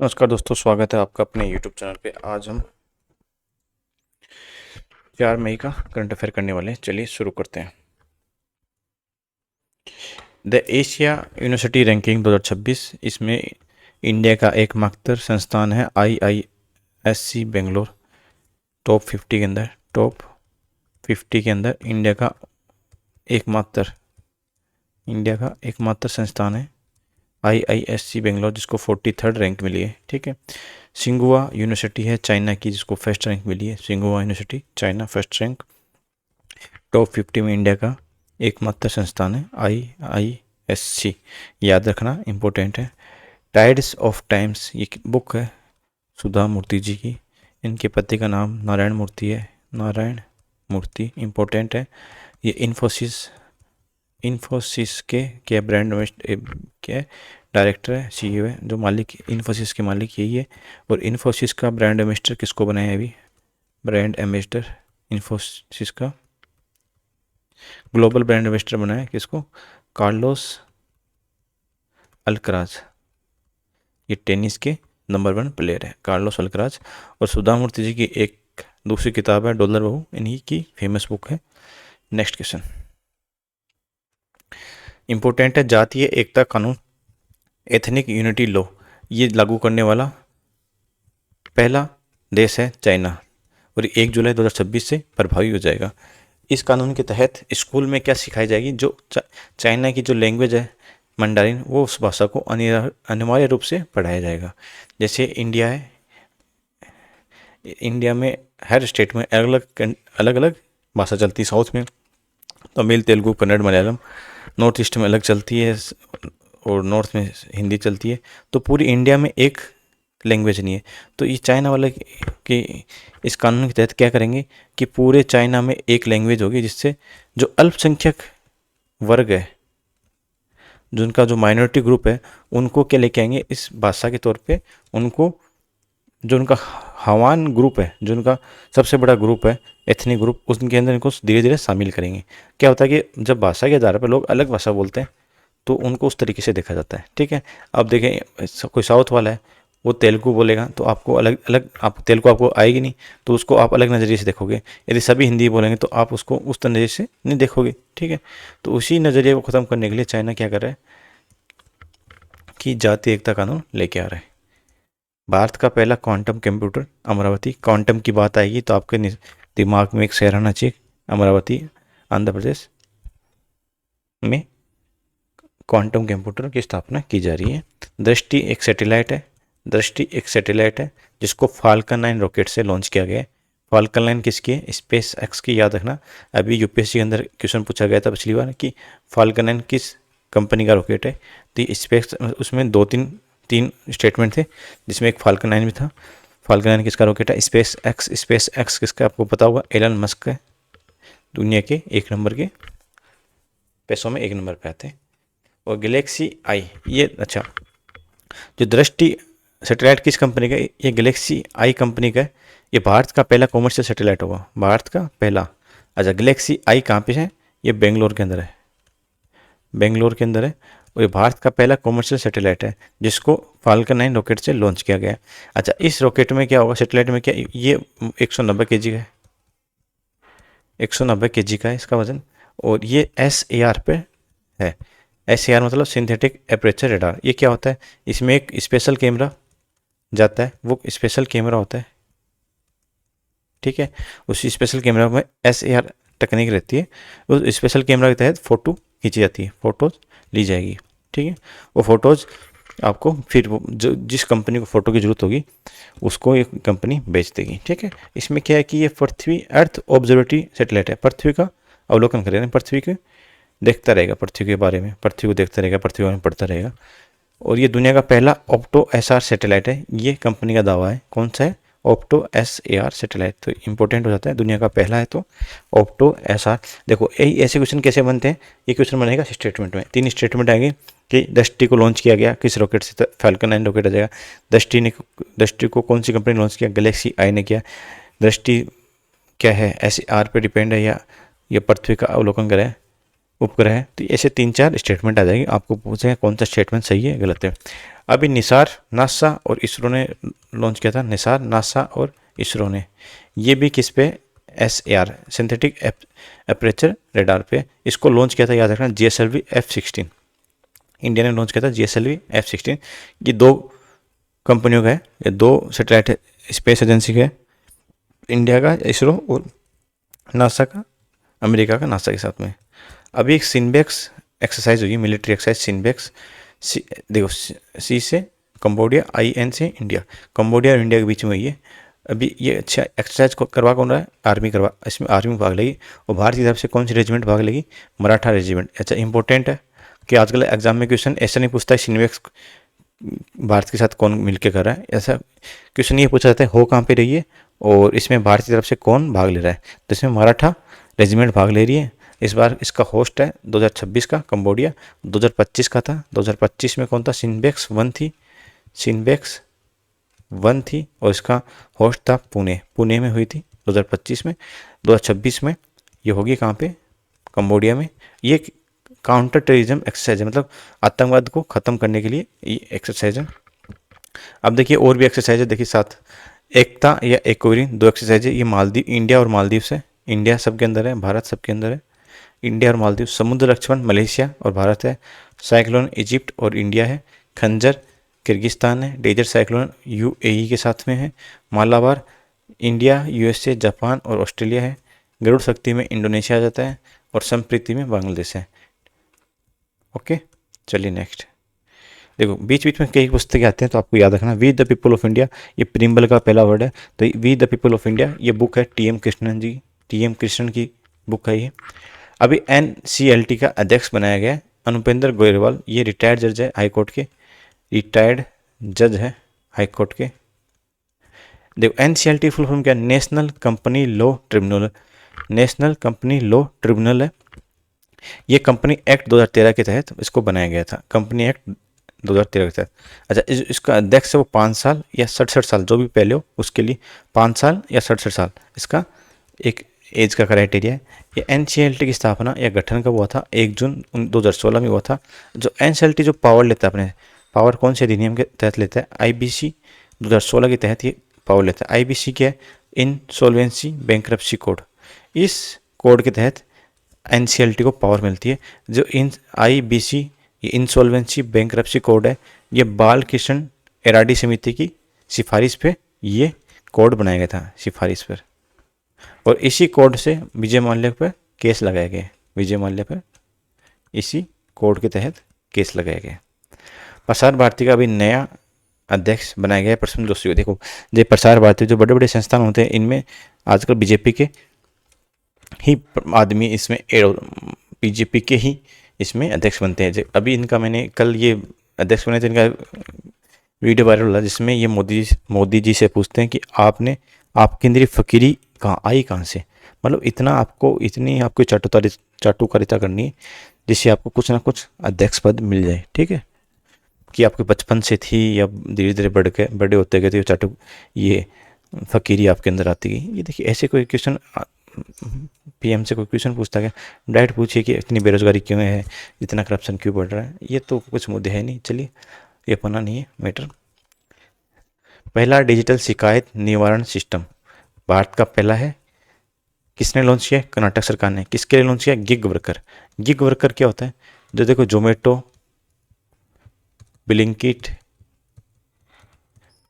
नमस्कार दोस्तों, स्वागत है आपका अपने YouTube चैनल पे। आज हम 4 मई का करंट अफेयर करने वाले हैं। चलिए शुरू करते हैं। द एशिया यूनिवर्सिटी रैंकिंग 2026, इसमें इंडिया का एकमात्र संस्थान है IISc बेंगलोर। टॉप 50 के अंदर इंडिया का एकमात्र संस्थान है IISc बेंगलोर, जिसको 43rd रैंक मिली है। ठीक है। सिंगुआ यूनिवर्सिटी है चाइना की, जिसको फर्स्ट रैंक मिली है। सिंगुआ university China, first rank. Top 50 में इंडिया का एकमात्र संस्थान है IISc, याद रखना इम्पोर्टेंट है। टाइड्स ऑफ टाइम्स, ये बुक है सुधा मूर्ति जी की। इनके पति का नाम नारायण मूर्ति है। नारायण मूर्ति इम्पोर्टेंट है। ये इन्फोसिस के ब्रांड के डायरेक्टर है, CEO है। जो मालिक इन्फोसिस के मालिक यही है। और इन्फोसिस का ब्रांड एम्बेसडर किसको बनाया है अभी? ब्रांड एम्बेसडर इन्फोसिस का ग्लोबल ब्रांड एम्बेसडर बनाया किसको? Carlos Alcaraz. ये टेनिस के नंबर 1 प्लेयर है, कार्लोस अल्कराज। और सुधा मूर्ति जी की एक दूसरी किताब है डॉलर बहू, इन्हीं की फेमस बुक है। नेक्स्ट क्वेश्चन इंपॉर्टेंट है। जातीय एकता कानून, एथनिक यूनिटी लॉ, ये लागू करने वाला पहला देश है चाइना, और 1 जुलाई 2026 से प्रभावी हो जाएगा। इस कानून के तहत स्कूल में क्या सिखाई जाएगी? जो चाइना की जो लैंग्वेज है मंडारिन, वो उस भाषा को अनिवार्य रूप से पढ़ाया जाएगा। जैसे इंडिया है, इंडिया में हर स्टेट में अलग अलग भाषा चलती है। साउथ में तमिल, तेलुगु, कन्नड़, मलयालम। नॉर्थ ईस्ट में अलग चलती है, और नॉर्थ में हिंदी चलती है। तो पूरी इंडिया में एक लैंग्वेज नहीं है। तो ये चाइना वाले कि इस कानून के तहत क्या करेंगे कि पूरे चाइना में एक लैंग्वेज होगी, जिससे जो अल्पसंख्यक वर्ग है, जिनका जो माइनॉरिटी ग्रुप है, उनको क्या लेके आएंगे इस भाषा के तौर पे। उनको जो उनका हवान ग्रुप है, जो उनका सबसे बड़ा ग्रुप है, एथनिक ग्रुप, उसके अंदर इनको धीरे धीरे शामिल करेंगे। क्या होता है कि जब भाषा के आधार पर लोग अलग भाषा बोलते हैं तो उनको उस तरीके से देखा जाता है। ठीक है। अब देखें, कोई साउथ वाला है, वो तेलुगु बोलेगा तो आपको अलग अलग, आप तेलुगु आपको आएगी नहीं, तो उसको आप अलग नज़रिए से देखोगे। यदि सभी हिंदी बोलेंगे तो आप उसको उस नज़रिए से नहीं देखोगे। ठीक है। तो उसी नज़रिए को ख़त्म करने के लिए चाइना क्या कर रहा है कि जातीय एकता कानून लेके आ रहा है। भारत का पहला क्वांटम कंप्यूटर अमरावती। क्वांटम की बात आएगी तो आपके दिमाग में एक शहर आना चाहिए, अमरावती, आंध्र प्रदेश में क्वांटम कंप्यूटर की स्थापना की जा रही है। दृष्टि एक सैटेलाइट है जिसको फाल्कन 9 रॉकेट से लॉन्च किया गया है। फाल्कन 9 किसकी है? स्पेस एक्स की। याद रखना, अभी यूपीएससी के अंदर क्वेश्चन पूछा गया था पिछली बार कि फाल्कन 9 किस कंपनी का रॉकेट है। तो स्पेस, उसमें तीन स्टेटमेंट थे, जिसमें एक फाल्कन 9 भी था। फाल्कन 9 किसका रॉकेट है? स्पेस एक्स किसका आपको पता होगा? एलन मस्क है। दुनिया के 1 नंबर के, पैसों में 1 नंबर पे आते हैं। और गैलेक्सी आई, ये अच्छा, जो दृष्टि सैटेलाइट किस कंपनी का है? ये गैलेक्सी आई कंपनी का है। ये भारत का पहला कॉमर्शियल सैटेलाइट होगा, भारत का पहला। अच्छा, गैलेक्सी आई कहाँ पे है? ये बेंगलोर के अंदर है, बेंगलोर के अंदर है। और ये भारत का पहला कॉमर्शियल सैटेलाइट है, जिसको फाल्कन 9 रॉकेट से लॉन्च किया गया है। अच्छा, इस रॉकेट में क्या होगा, सैटेलाइट में क्या, ये 190 kg का है, 190 kg का है इसका वजन। और ये SAR पे है। SAR मतलब सिंथेटिक एपरेचर रेडार। ये क्या होता है? इसमें एक स्पेशल कैमरा जाता है, वो स्पेशल कैमरा होता है। ठीक है। उसी स्पेशल कैमरा में SAR टेक्निक रहती है। उस स्पेशल कैमरा के तहत फ़ोटो खींची जाती है, फ़ोटोज़ ली जाएगी। ठीक है। वो फ़ोटोज़ आपको फिर वो जो जिस कंपनी को फ़ोटो की ज़रूरत होगी उसको ये कंपनी बेच देगी। ठीक है। इसमें क्या है कि ये पृथ्वी अर्थ ऑब्जर्वेटरी सैटेलाइट है, पृथ्वी का अवलोकन करेगा, पृथ्वी के देखता रहेगा, पृथ्वी के बारे में, पृथ्वी को देखता रहेगा, पृथ्वी के बारे में पढ़ता रहेगा। और ये दुनिया का पहला ऑप्टो SR सैटेलाइट है, ये कंपनी का दावा है। कौन सा है? Opto SAR satellite. तो इंपॉर्टेंट हो जाता है, दुनिया का पहला है तो ऑप्टो SR। देखो ऐसे क्वेश्चन कैसे बनते हैं? ये क्वेश्चन बनेगा स्टेटमेंट में, 3 स्टेटमेंट आएंगे कि दृष्टि को लॉन्च किया गया किस रॉकेट से? फाल्कन 9 रॉकेट आ जाएगा। दृष्टि को कौन सी कंपनी लॉन्च किया? गैलेक्सी आई ने किया। दृष्टि क्या है? SAR पे डिपेंड है या पृथ्वी का अवलोकन करे? उपग्रह है। तो ऐसे 3-4 स्टेटमेंट आ जाएगी, आपको पूछेंगे कौन सा स्टेटमेंट सही है गलत है। अभी निसार, नासा और इसरो ने लॉन्च किया था, निसार, नासा और इसरो ने, ये भी किस पे, SAR सिंथेटिक एपरेचर रेडार पे इसको लॉन्च किया था, याद रखना, GSLV F-16, इंडिया ने लॉन्च किया था GSLV F-16। ये 2 कंपनियों का है, ये 2 सैटेलाइट स्पेस एजेंसी का है, इंडिया का इसरो और नासा का, अमेरिका का नासा के साथ में। अभी एक सिनबेक्स एक्सरसाइज हुई, मिलिट्री एक्सरसाइज सिनबेक्स, देखो C से कंबोडिया, IN से इंडिया, कंबोडिया और इंडिया के बीच में हुई है। अभी ये अच्छा एक्सरसाइज को करवा कौन रहा है, आर्मी करवा, इसमें आर्मी भाग लेगी। और भारत की तरफ से कौन सी रेजिमेंट भाग लेगी, मराठा रेजिमेंट। अच्छा इंपॉर्टेंट है कि आजकल एग्जाम में क्वेश्चन ऐसा नहीं पूछता है सिनबेक्स भारत के साथ कौन मिलकर कर रहा है, ऐसा क्वेश्चन ये पूछा जाता है हो कहाँ पे रही है और इसमें भारत की तरफ से कौन भाग ले रहा है। तो इसमें मराठा रेजिमेंट भाग ले रही है। इस बार इसका होस्ट है 2026 का कंबोडिया, 2025 का था, 2025 में कौन था, सिनबेक्स 1 थी, सिनबेक्स 1 थी और इसका होस्ट था पुणे में हुई थी 2025 में। 2026 में ये होगी कहाँ पे, कंबोडिया में। ये काउंटर टेररिज्म एक्सरसाइज है, मतलब आतंकवाद को ख़त्म करने के लिए ये एक्सरसाइज है। अब देखिए और भी एक्सरसाइज है, देखिए साथ एकता या एक्वेरियन 2 एक्सरसाइज है। ये मालदीव, इंडिया और मालदीव से, इंडिया सबके अंदर है, भारत सबके अंदर है, इंडिया और मालदीव। समुद्र लक्ष्मण मलेशिया और भारत है, साइक्लोन इजिप्ट और इंडिया है, खंजर किर्गिस्तान है, डेजर्ट साइक्लोन UAE के साथ में है, मालाबार इंडिया, USA, जापान और ऑस्ट्रेलिया है, गरुड़ शक्ति में इंडोनेशिया आ जाता है और संप्रीति में बांग्लादेश है। ओके चलिए नेक्स्ट देखो, बीच बीच में कई पुस्तकें आते हैं तो आपको याद रखना, we the people of India, ये प्रिम्बल का पहला वर्ड है। तो we the people of India ये बुक है TM कृष्णन जी, TM कृष्णन की बुक है ये। अभी NCLT का अध्यक्ष बनाया गया है अनुपेंद्र गोयलवाल, ये रिटायर्ड जज है हाईकोर्ट के, रिटायर्ड जज है हाईकोर्ट के। देखो NCLT फुल फॉर्म क्या, national company law tribunal, national company law tribunal है। ये कंपनी एक्ट 2013 के तहत इसको बनाया गया था, कंपनी एक्ट 2013 के तहत। अच्छा इसका अध्यक्ष है वो 5 साल या 67 साल, जो भी पहले हो उसके लिए 5 साल या 67 साल इसका एक एज का क्राइटेरिया है। ये NCLT की स्थापना या गठन कब हुआ था, 1 जून 2016 में हुआ था। जो NCLT जो पावर लेता है, अपने पावर कौन से अधिनियम के तहत लेता है, IBC 2016 के तहत ये पावर लेता है। IBC क्या है, इंसॉल्वेंसी बैंक्रप्सी कोड, इस कोड के तहत NCLT को पावर मिलती है। जो IBC ये इंसॉल्वेंसी बैंक्रप्सी कोड है, ये बाल कृष्ण एराडी समिति की सिफारिश पे ये कोड बनाया गया था, सिफारिश पर, और इसी कोड से विजय माल्या पर केस लगाया गया, विजय माल्या पर इसी कोड के तहत केस लगाया गया। प्रसार भारती का अभी नया अध्यक्ष बनाया गया है प्रसून जोशी। देखो जो प्रसार भारती जो बड़े बड़े संस्थान होते हैं इनमें आजकल बीजेपी के ही आदमी इसमें, बीजेपी के ही इसमें अध्यक्ष बनते हैं। अभी इनका मैंने कल ये अध्यक्ष बने थे, इनका वीडियो वायरल हुआ जिसमें ये मोदी जी से पूछते हैं कि आपने आपके अंदर फकीरी कहाँ आई, कहाँ से, मतलब इतना आपको, इतनी आपको चाटुकारिता करनी है जिससे आपको कुछ ना कुछ अध्यक्ष पद मिल जाए, ठीक है, कि आपके बचपन से थी या धीरे धीरे बड़े होते गए थे ये फकीरी आपके अंदर आती गई। ये देखिए ऐसे कोई क्वेश्चन PM से कोई क्वेश्चन पूछता है, डायरेक्ट पूछिए कि इतनी बेरोजगारी क्यों है, इतना करप्शन क्यों बढ़ रहा है, ये तो कुछ मुद्दे है नहीं। चलिए ये अपना नहीं है मैटर। पहला डिजिटल शिकायत निवारण सिस्टम भारत का पहला है, किसने लॉन्च किया, कर्नाटक सरकार ने। किसके लिए लॉन्च किया, गिग वर्कर। गिग वर्कर क्या होता है, जो देखो जोमेटो, ब्लिंकिट,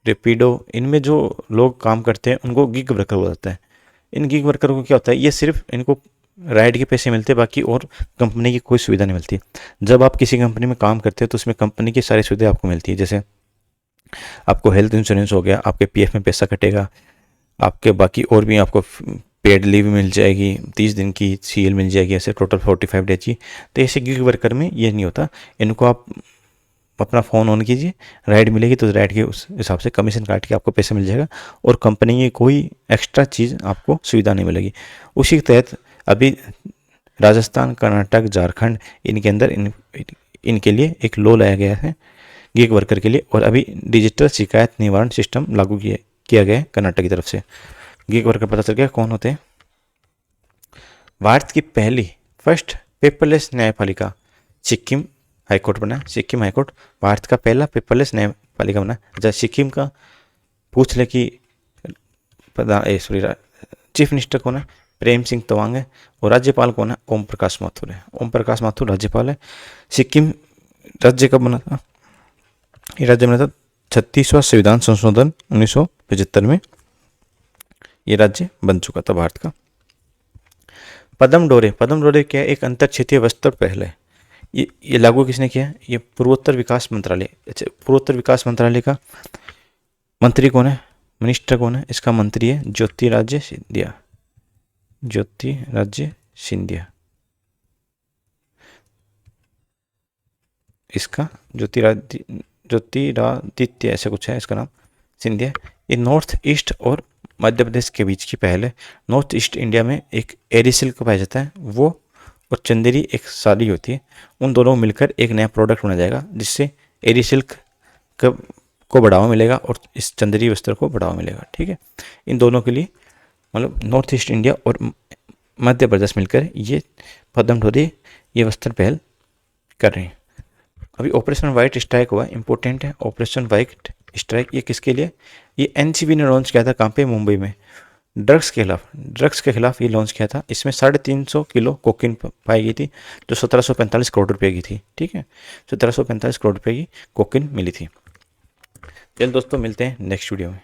रेपिडो, इनमें जो लोग काम करते हैं उनको गिग वर्कर बोला जाता है। इन गिग वर्कर को क्या होता है, ये सिर्फ इनको राइड के पैसे मिलते हैं, बाकी और कंपनी की कोई सुविधा नहीं मिलती। जब आप किसी कंपनी में काम करते हो तो उसमें कंपनी की सारी सुविधाएं आपको मिलती है, जैसे आपको हेल्थ इंश्योरेंस हो गया, आपके PF में पैसा कटेगा, आपके बाकी और भी आपको पेड लीव मिल जाएगी, 30 दिन की CL मिल जाएगी, ऐसे टोटल 45 डेज की। तो ऐसे गिग वर्कर में ये नहीं होता, इनको आप अपना फ़ोन ऑन कीजिए, राइड मिलेगी तो राइड के उस हिसाब से कमीशन काट के आपको पैसे मिल जाएगा और कंपनी की कोई एक्स्ट्रा चीज़ आपको सुविधा नहीं मिलेगी। उसी के तहत अभी राजस्थान, कर्नाटक, झारखंड, इनके अंदर इनके लिए एक लॉ लाया गया है गिग वर्कर के लिए, और अभी डिजिटल शिकायत निवारण सिस्टम लागू किया गया है कर्नाटक की तरफ से। गिग वर्कर पता चल गया कौन होते हैं। भारत की पहली फर्स्ट पेपरलेस न्यायपालिका, सिक्किम हाईकोर्ट बना। सिक्किम हाईकोर्ट भारत का पहला पेपरलेस न्यायपालिका बना। जब सिक्किम का पूछ ले कि चीफ मिनिस्टर कौन है, प्रेम सिंह तवांग है, और राज्यपाल कौन है, ओम प्रकाश माथुर है। ओम प्रकाश माथुर राज्यपाल है। सिक्किम राज्य कब बना था, ये राज्य बना था 36वां संविधान संशोधन 1975 में ये राज्य बन चुका था भारत का। पद्म डोरे, पद्म डोरे क्या है, एक अंतर क्षेत्रीय वस्त्र पहल है। ये लागू किसने किया, ये पूर्वोत्तर विकास मंत्रालय। अच्छा, पूर्वोत्तर विकास मंत्रालय का मंत्री कौन है, मिनिस्टर कौन है, इसका मंत्री है ज्योतिरादित्य सिंधिया। ज्योतिरादित्य सिंधिया, इसका ज्योतिरादित्य ऐसा कुछ है इसका नाम, सिंधिया। ये नॉर्थ ईस्ट और मध्य प्रदेश के बीच की पहल है। नॉर्थ ईस्ट इंडिया में एक एरी सिल्क पाया जाता है, वो और चंदेरी एक साड़ी होती है, उन दोनों मिलकर एक नया प्रोडक्ट बना जाएगा जिससे एरी सिल्क को बढ़ावा मिलेगा और इस चंदेरी वस्त्र को बढ़ावा मिलेगा। ठीक है, इन दोनों के लिए मतलब नॉर्थ ईस्ट इंडिया और मध्य प्रदेश मिलकर ये पद्म डोरे ये वस्त्र पहल कर रहे हैं। अभी ऑपरेशन वाइट स्ट्राइक हुआ, इंपॉर्टेंट है ऑपरेशन वाइट स्ट्राइक। ये किसके लिए, ये एनसीबी ने लॉन्च किया था, कहाँ पे, मुंबई में, ड्रग्स के खिलाफ ये लॉन्च किया था। इसमें 350 किलो कोकीन पाई गई थी जो 1745 करोड़ रुपए की थी। ठीक है, 1745 करोड़ रुपए की कोकीन मिली थी। चलिए दोस्तों, मिलते हैं नेक्स्ट वीडियो में।